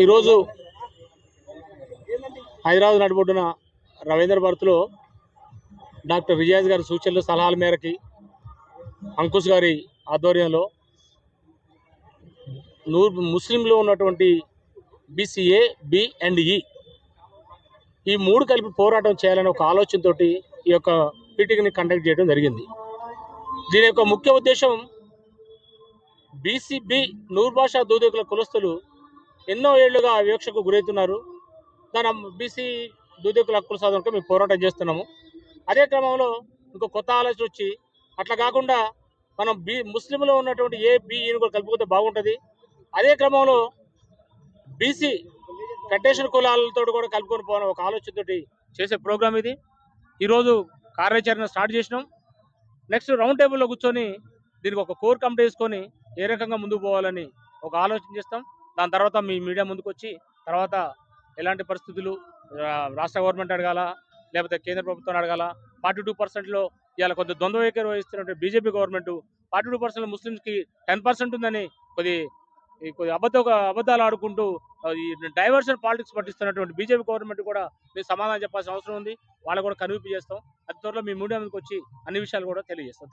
ఈరోజు హైదరాబాద్ నడిబొడ్డున రవీంద్ర భారతిలో డాక్టర్ రియాజ్ గారి సూచనలు సలహాల మేరకి అంకుష్ గారి ఆధ్వర్యంలో ముస్లింలో ఉన్నటువంటి బీసీఏ బి అండ్ ఈ మూడు కలిపి పోరాటం చేయాలనే ఒక ఆలోచనతో ఈ యొక్క మీటింగ్ని కండక్ట్ చేయడం జరిగింది. దీని యొక్క ముఖ్య ఉద్దేశం బీసీబీ నూర్ భాషా దూదేకుల కులస్తులు ఎన్నో ఏళ్లుగా వివక్షకు గురవుతున్నారు. దాని బీసీ దూదేకుల హక్కుల సాధనకు మేము పోరాటం చేస్తున్నాము. అదే క్రమంలో ఇంకో కొత్త ఆలోచన వచ్చి అట్లా కాకుండా మనం ముస్లింలో ఉన్నటువంటి ఏబిఈని కూడా కలుపుకుంటే బాగుంటుంది. అదే క్రమంలో బీసీ ఫెడరేషన్ కులాలతో కూడా కలుపుకొని పోవడం ఒక ఆలోచనతో చేసే ప్రోగ్రామ్ ఇది. ఈరోజు కార్యాచరణ స్టార్ట్ చేసినాం. నెక్స్ట్ రౌండ్ టేబుల్లో కూర్చొని దీనికి ఒక కోర్ కమిటీ వేసుకొని ఏ రకంగా ముందుకు పోవాలని ఒక ఆలోచన చేస్తాం. దాని తర్వాత మీ మీడియా ముందుకు వచ్చి తర్వాత ఎలాంటి పరిస్థితులు రాష్ట్ర గవర్నమెంట్ అడగాల లేకపోతే కేంద్ర ప్రభుత్వం అడగాల. 42%లో ఇవాళ కొద్ది ద్వంద్వ వైఖరి వహిస్తున్న బీజేపీ గవర్నమెంట్ 42% ముస్లింస్కి 10% ఉందని కొద్ది అబద్ధాలు ఆడుకుంటూ ఈ డైవర్షన్ పాలిటిక్స్ పట్టిస్తున్నటువంటి బీజేపీ గవర్నమెంట్ కూడా మీరు సమాధానం చెప్పాల్సిన అవసరం ఉంది. వాళ్ళకు కూడా కనువిప్పు చేస్తాం. అతి త్వరలో మీ మీడియా ముందుకు వచ్చి అన్ని విషయాలు కూడా తెలియజేస్తాం.